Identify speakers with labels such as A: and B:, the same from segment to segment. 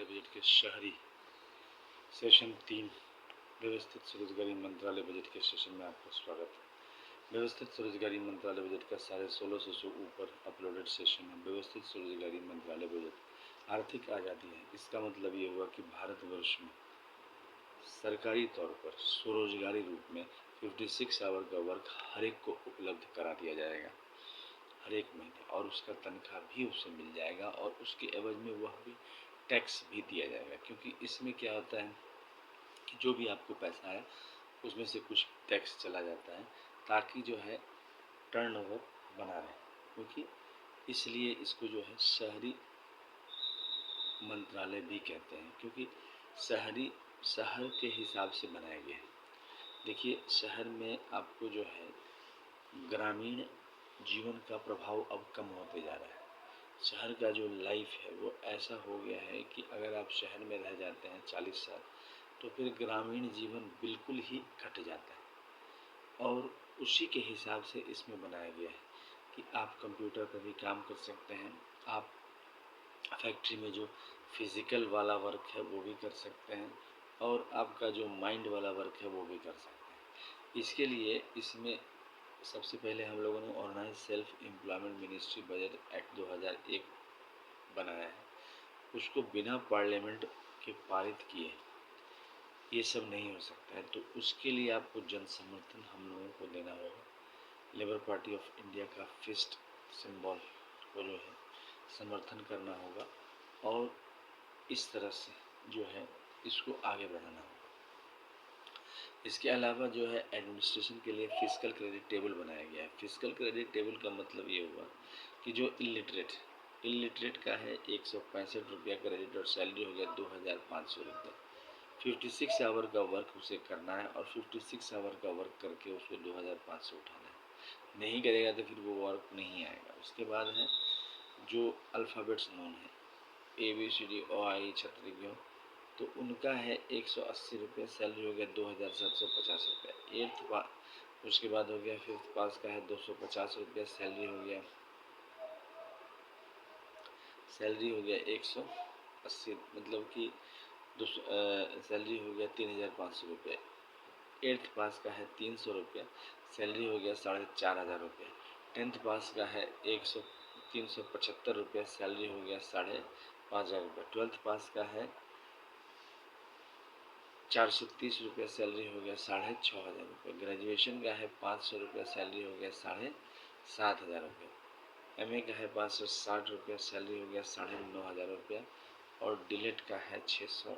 A: मंत्रालय बजट के शहरी सेशन 3 व्यवस्थित स्वरोजगारी मंत्रालय बजट के सेशन में आपका स्वागत है। व्यवस्थित स्वरोजगारी मंत्रालय बजट का 1650 से ऊपर अपलोडेड सेशन है। व्यवस्थित स्वरोजगारी मंत्रालय बजट आर्थिक आज़ादी है। इसका मतलब ये हुआ कि भारतवर्ष में सरकारी तौर पर स्वरोजगारी रूप में 56 आवर का वर्क हर एक को उपलब्ध करा दिया जाएगा हर एक महीने, और उसका तनख्वाह भी उसे मिल जाएगा और उसके एवज में वह भी टैक्स भी दिया जाएगा। क्योंकि इसमें क्या होता है कि जो भी आपको पैसा है उसमें से कुछ टैक्स चला जाता है ताकि जो है टर्नओवर बना रहे। क्योंकि इसलिए इसको जो है शहरी मंत्रालय भी कहते हैं, क्योंकि शहर के हिसाब से बनाया गया है। देखिए, शहर में आपको जो है ग्रामीण जीवन का प्रभाव अब कम होते जा रहा है। शहर का जो लाइफ है वो ऐसा हो गया है कि अगर आप शहर में रह जाते हैं 40 साल तो फिर ग्रामीण जीवन बिल्कुल ही घट जाता है। और उसी के हिसाब से इसमें बनाया गया है कि आप कंप्यूटर पर भी काम कर सकते हैं, आप फैक्ट्री में जो फिज़िकल वाला वर्क है वो भी कर सकते हैं, और आपका जो माइंड वाला वर्क है वो भी कर सकते हैं। इसके लिए इसमें सबसे पहले हम लोगों ने organise self employment ministry budget act 2001 बनाया है। उसको बिना पार्लियामेंट के पारित किए ये सब नहीं हो सकता है। तो उसके लिए आपको जन समर्थन हम लोगों को देना होगा। लेबर पार्टी ऑफ इंडिया का फिस्ट सिंबल को जो है समर्थन करना होगा, और इस तरह से जो है इसको आगे बढ़ाना होगा। इसके अलावा जो है एडमिनिस्ट्रेशन के लिए फिजिकल क्रेडिट टेबल बनाया गया है। फिजिकल क्रेडिट टेबल का मतलब ये हुआ कि जो इलिटरेट का है 165 रुपया क्रेडिट, और सैलरी हो गया 2500 रुपये। 56 आवर का वर्क उसे करना है, और 56 आवर का वर्क करके उसको 2500 उठाना है। नहीं करेगा तो फिर वो वर्क नहीं आएगा। उसके बाद है जो अल्फ़ाबेट्स नोन है ABCD OI क्षत्रियों, तो उनका है 180 रुपये, सैलरी हो गया 2750 रुपये। उसके बाद हो गया 5th पास का है 250 रुपये, सैलरी हो गया 180, मतलब कि सैलरी हो गया 3500 रुपये। 8th पास का है 300 रुपये, सैलरी हो गया 4500 रुपये। 10th पास का है 375 रुपये, सैलरी हो गया 5500 रुपये। 12th पास का है 430 रुपये, सैलरी हो गया 6500 रुपये। ग्रेजुएशन का है 500 रुपये, सैलरी हो गया 7500 रुपये। MA का है 560 रुपये, सैलरी हो गया 9500 रुपये। और डिलेट का है 600,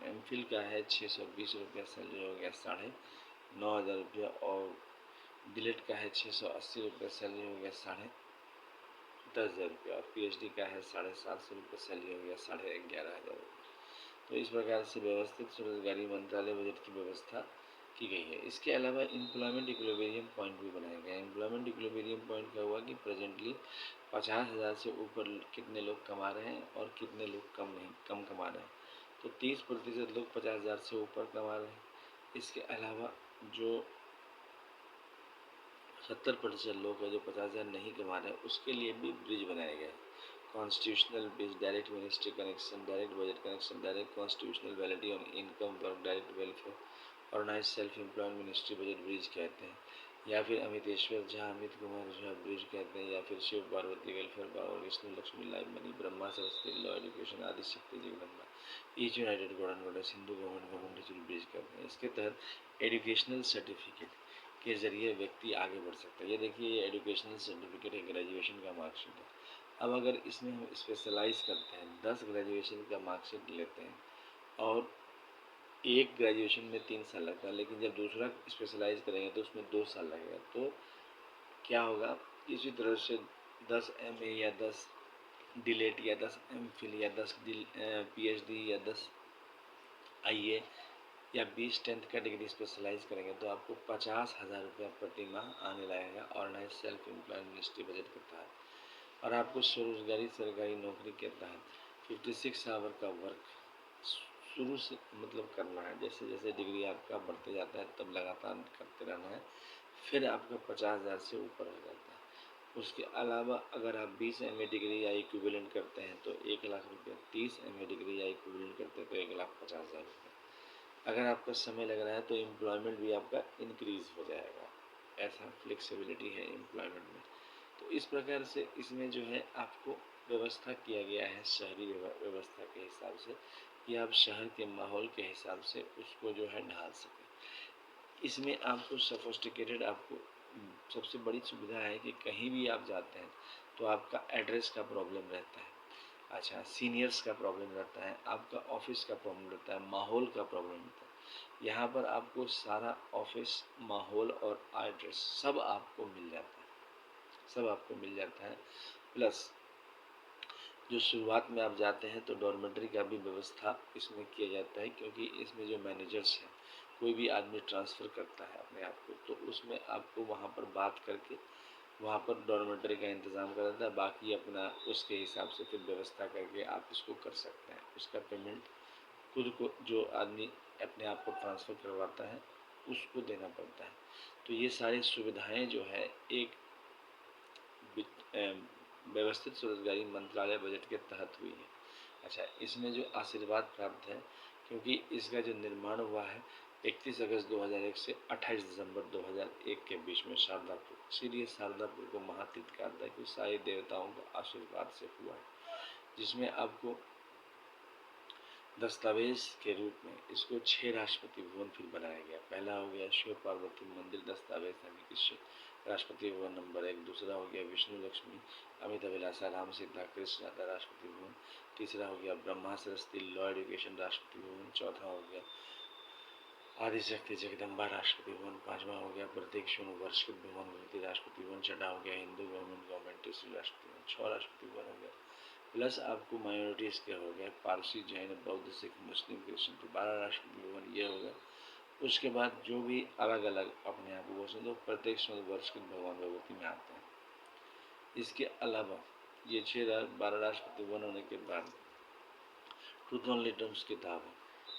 A: MPhil का है 620 रुपये, सैलरी हो गया 9500 रुपये। और डिलेट का है 680 रुपये, सैलरी हो गया 10,500 रुपये। और PhD का है 750 रुपये, सैलरी हो गया 11,500 रुपये। तो इस प्रकार से व्यवस्थित स्वरोजगारी मंत्रालय बजट की व्यवस्था की गई है। इसके अलावा एम्प्लॉयमेंट इक्विलिब्रियम पॉइंट भी बनाया गया है। एम्प्लॉयमेंट इक्विलिब्रियम पॉइंट क्या हुआ कि प्रेजेंटली 50,000 से ऊपर कितने लोग कमा रहे हैं और कितने लोग कम कमा रहे हैं। तो 30% लोग 50,000 से ऊपर कमा रहे हैं। इसके अलावा जो 70% लोग हैं जो 50,000 नहीं कमा रहे हैं, उसके लिए भी ब्रिज बनाया गया है। Constitutional bridge, direct ministry connection, direct budget connection, direct constitutional validity on income work, direct welfare, organise self employment ministry budget bridge कहते हैं, या फिर अमितेश्वर झा, अमित कुमार झा ब्रिज कहते हैं, या फिर Shiv Parvati welfare power, Vishnu Lakshmi live money, Brahma Saraswati law education, Adi Shakti Jagdamba, each united god goddess, Hindu government bridge कहते हैं। इसके तहत एजुकेशनल सर्टिफिकेट के ज़रिए व्यक्ति आगे बढ़ सकता है। ये देखिए, ये एजुकेशनल सर्टिफिकेट है, ग्रेजुएशन का मार्कशीट है। अब अगर इसमें हम स्पेशलाइज करते हैं, 10 ग्रेजुएशन का मार्कशीट लेते हैं, और एक ग्रेजुएशन में 3 साल लगता है, लेकिन जब दूसरा स्पेशलाइज करेंगे तो उसमें 2 साल लगेगा। तो क्या होगा, इसी तरह से 10 MA या 10 डिलेट या 10 MPhil या 10 PhD या 10 IA या 20 10th कैटेगरी स्पेशलाइज करेंगे तो आपको 50,000 रुपया प्रति माह आने लगेगा organise self employment ministry budget के तहत। और आपको स्वरोजगारी सरकारी नौकरी के तहत 56 आवर का वर्क शुरू से मतलब करना है। जैसे जैसे डिग्री आपका बढ़ते जाता है तब लगातार करते रहना है, फिर आपका 50,000 से ऊपर हो जाता है। उसके अलावा अगर आप 20 MA डिग्री या इक्विवेलेंट करते हैं तो 1 लाख रुपये 30 MA डिग्री या इक्विवेलेंट करते हैं तो 1,50,000 रुपये। अगर आपका समय लग रहा है तो एम्प्लॉयमेंट भी आपका इंक्रीज़ हो जाएगा। ऐसा फ्लेक्सिबिलिटी है एम्प्लॉयमेंट में। तो इस प्रकार से इसमें जो है आपको व्यवस्था किया गया है शहरी व्यवस्था के हिसाब से कि आप शहर के माहौल के हिसाब से उसको जो है ढाल सकें। इसमें आपको सोफिस्टिकेटेड आपको सबसे बड़ी सुविधा है कि कहीं भी आप जाते हैं तो आपका एड्रेस का प्रॉब्लम रहता है, अच्छा सीनियर्स का प्रॉब्लम रहता है, आपका ऑफिस का प्रॉब्लम रहता है, माहौल का प्रॉब्लम रहता है। यहाँ पर आपको सारा ऑफिस, माहौल और एड्रेस सब आपको मिल जाता है, सब आपको मिल जाता है। प्लस जो शुरुआत में आप जाते हैं तो डॉर्मेटरी का भी व्यवस्था इसमें किया जाता है, क्योंकि इसमें जो मैनेजर्स हैं, कोई भी आदमी ट्रांसफ़र करता है अपने आप को तो उसमें आपको वहाँ पर बात करके वहाँ पर डॉर्मेटरी का इंतज़ाम कर देता है। बाकी अपना उसके हिसाब से फिर व्यवस्था करके आप इसको कर सकते हैं। उसका पेमेंट खुद को जो आदमी अपने आप को ट्रांसफ़र करवाता है उसको देना पड़ता है। तो ये सारी सुविधाएं जो है एक व्यवस्थित स्वरोजगारी मंत्रालय बजट के तहत हुई है। अच्छा, इसमें जो आशीर्वाद प्राप्त है, क्योंकि इसका जो निर्माण हुआ है 31 अगस्त 2001 से 28 दिसंबर 2001 के बीच में शारदापुर, इसीलिए शारदापुर को महातीर्थ कहा जाता है कि सारे देवताओं के आशीर्वाद से हुआ है। जिसमें आपको दस्तावेज के रूप में इसको 6 राष्ट्रपति भवन फिर बनाया गया। पहला हो गया शिव पार्वती मंदिर दस्तावेज राष्ट्रपति भवन नंबर 1। दूसरा हो गया विष्णु लक्ष्मी अमित अभिलाषा राम सीता कृष्ण राधा राष्ट्रपति भवन। तीसरा हो गया ब्रह्मा सरस्वती लॉ एजुकेशन राष्ट्रपति भवन। चौथा हो गया आदिशक्ति जगदम्बा राष्ट्रपति भवन। पांचवा हो गया प्रत्येक वर्षकृत भवन भक्ति राष्ट्रपति भवन। छठा हो गया हिंदू गवर्नमेंट राष्ट्रपति भवन। 6 राष्ट्रपति भवन हो गया। प्लस आपको माइनॉरिटीज़ के हो गया पारसी जैन बौद्ध सिख मुस्लिम क्रिश्चियन, तो 12 राष्ट्रपति भवन ये हो गया। उसके बाद जो भी अलग अलग अपने आप को तो प्रत्येक वर्ष के भगवान भगवती में आते हैं। इसके अलावा ये 12 राष्ट्रपति भवन होने के बाद ट्रूथ ओनली टर्म्स किताब है।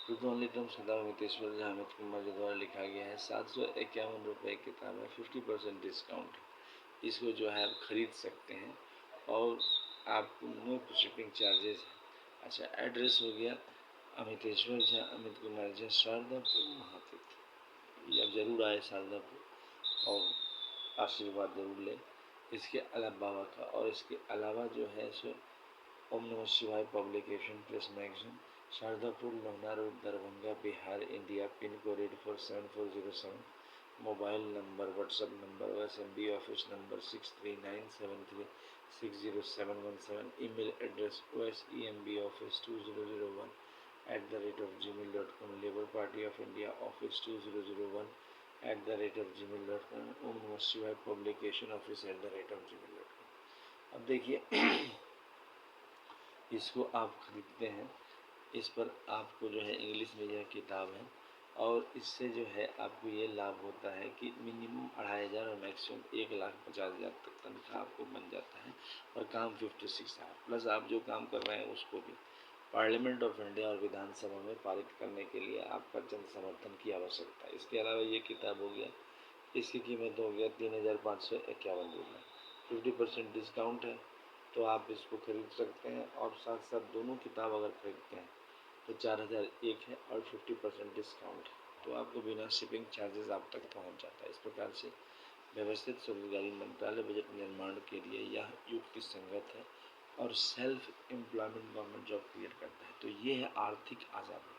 A: ट्रूथ ओनली टर्म्स किताब अमितेश्वर झा अमित कुमार जी द्वारा लिखा गया है। 751 रुपये किताब है, 50% डिस्काउंट। इसको जो है आप खरीद सकते हैं और आपको नो शिपिंग चार्जेस है। अच्छा, एड्रेस हो गया अमितेश्वर झा अमित कुमार झा शारदापुर महातीर्थ। ये आप जरूर आए शारदापुर और आशीर्वाद जरूर लें। इसके अलावा बाबा का, और इसके अलावा जो है सो ओम नमः शिवाय publication press magazine, Shardapur Lohna road Darbhanga Bihar India, pin code 847407। Mobile number WhatsApp number OSMB office number 6397360717। Email address osembaoffice2001@gmail.com। Labour party of India office 2001@gmail.com। ओम नमः शिवाय पब्लिकेशन ऑफिस @gmail.com। अब देखिए इसको आप खरीदते हैं, इस पर आपको जो है इंग्लिश में यह किताब है और इससे जो है आपको ये लाभ होता है कि मिनिमम 2500 और मैक्सिमम 1,50,000 तक तनख्वाह आपको बन जाता है और काम 56 आवर। प्लस आप जो काम कर रहे हैं उसको भी पार्लियामेंट ऑफ इंडिया और विधानसभा में पारित करने के लिए आपका जन समर्थन की आवश्यकता है। इसके अलावा ये किताब हो गया, इसकी कीमत हो गया 3,551 रुपये। 50% डिस्काउंट है तो आप इसको खरीद सकते हैं। और साथ साथ दोनों किताब अगर खरीदते हैं तो 4,001 है और 50% डिस्काउंट है, तो आपको बिना शिपिंग चार्जेस आप तक पहुंच जाता है। इस प्रकार से व्यवस्थित स्वरोजगारी मंत्रालय बजट निर्माण के लिए यह युक्ति संगत है और self employment government job create करता है। तो ये है आर्थिक आज़ादी।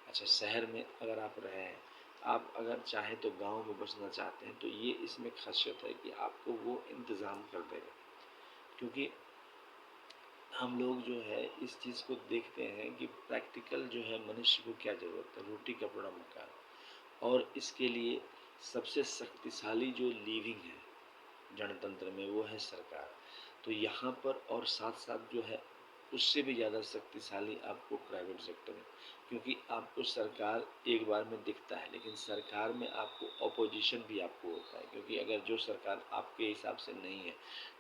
A: अच्छा, शहर में अगर आप रहे हैं, आप अगर चाहें तो गांव में बसना चाहते हैं तो ये इसमें खासियत है कि आपको वो इंतज़ाम कर देगा। क्योंकि हम लोग जो है इस चीज़ को देखते हैं कि प्रैक्टिकल जो है मनुष्य को क्या ज़रूरत है, रोटी कपड़ा मकान, और इसके लिए सबसे शक्तिशाली जो लीविंग है जनतंत्र में वो है सरकार। तो यहाँ पर और साथ साथ जो है उससे भी ज़्यादा शक्तिशाली आपको प्राइवेट सेक्टर है, क्योंकि आपको सरकार एक बार में दिखता है लेकिन सरकार में आपको अपोजिशन भी आपको होता है, क्योंकि अगर जो सरकार आपके हिसाब से नहीं है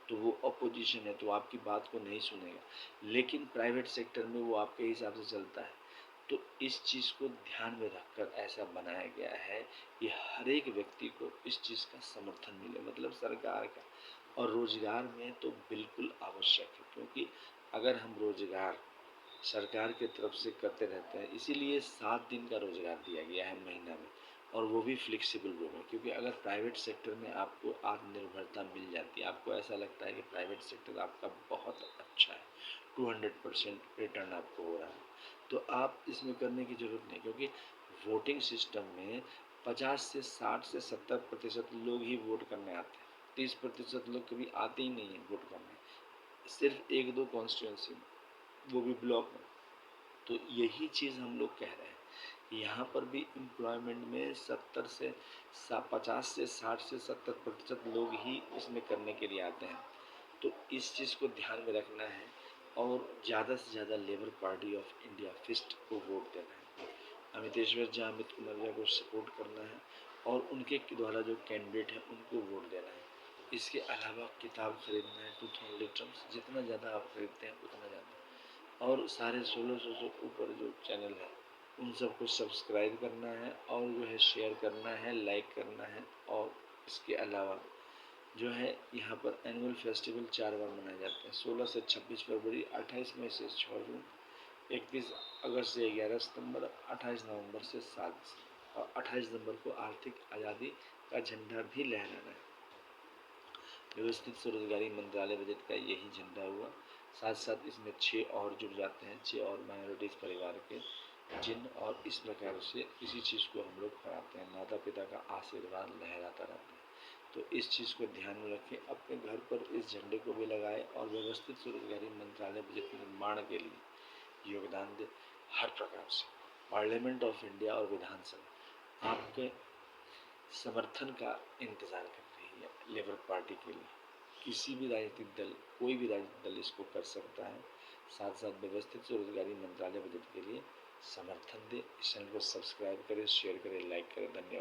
A: तो वो अपोजिशन है तो आपकी बात को नहीं सुनेगा, लेकिन प्राइवेट सेक्टर में वो आपके हिसाब से चलता है। तो इस चीज़ को ध्यान में रखकर ऐसा बनाया गया है कि हर एक व्यक्ति को इस चीज़ का समर्थन मिले, मतलब सरकार का। और रोज़गार में तो बिल्कुल आवश्यक है, क्योंकि अगर हम रोज़गार सरकार की तरफ से करते रहते हैं। इसीलिए 7 दिन का रोज़गार दिया गया है महीना में, और वो भी फ्लेक्सिबल वे में, क्योंकि अगर प्राइवेट सेक्टर में आपको आत्मनिर्भरता मिल जाती है, आपको ऐसा लगता है कि प्राइवेट सेक्टर आपका बहुत अच्छा है, 200% रिटर्न आपको हो रहा है, तो आप इसमें करने की ज़रूरत नहीं, क्योंकि वोटिंग सिस्टम में 50 से 60 से 70% लोग ही वोट करने आते हैं। 30% लोग कभी आते ही नहीं है वोट करने, सिर्फ 1-2 कॉन्स्टिट्यूंसी में, वो भी ब्लॉक में। तो यही चीज़ हम लोग कह रहे हैं, यहाँ पर भी एम्प्लॉयमेंट में 50 से 60 से 70% लोग ही इसमें करने के लिए आते हैं। तो इस चीज़ को ध्यान में रखना है, और ज़्यादा से ज़्यादा लेबर पार्टी ऑफ इंडिया फिस्ट को वोट देना है, अमितेश्वर झा, अमित कुमार झा को सपोर्ट करना है, और उनके द्वारा जो कैंडिडेट हैं उनको वोट देना है। इसके अलावा किताब खरीदना है, 2000 लिटर्स, जितना ज़्यादा आप खरीदते हैं उतना ज़्यादा, और सारे 1600 से ऊपर जो चैनल है उन सबको सब्सक्राइब करना है, और जो है शेयर करना है, लाइक करना है। और इसके अलावा जो है यहाँ पर एनुअल फेस्टिवल 4 बार मनाए जाते हैं, 16 से 26 फरवरी, 28 मई से 6 जून, 31 अगस्त से 11 सितंबर, 28 नवंबर से 7, और 28 नवंबर को आर्थिक आज़ादी का झंडा भी लहराना है। व्यवस्थित स्वरोजगारी मंत्रालय बजट का यही झंडा हुआ। साथ साथ इसमें 6 और जुड़ जाते हैं, 6 और माइनॉरिटीज़ परिवार के चिन्ह, और इस प्रकार से इसी चीज़ को हम लोग कराते हैं, माता पिता का आशीर्वाद लहराता रहता है। तो इस चीज़ को ध्यान में रखें, अपने घर पर इस झंडे को भी लगाएं, और व्यवस्थित स्वरोजगारी मंत्रालय बजट निर्माण के लिए योगदान दें हर प्रकार से। पार्लियामेंट ऑफ इंडिया और विधानसभा आपके समर्थन का इंतज़ार कर रही है लेबर पार्टी के लिए। किसी भी राजनीतिक दल, कोई भी राजनीतिक दल इसको कर सकता है। साथ साथ व्यवस्थित स्वरोजगारी मंत्रालय बजट के लिए समर्थन दें। इस चैनल को सब्सक्राइब करें, शेयर करें, लाइक करें। धन्यवाद।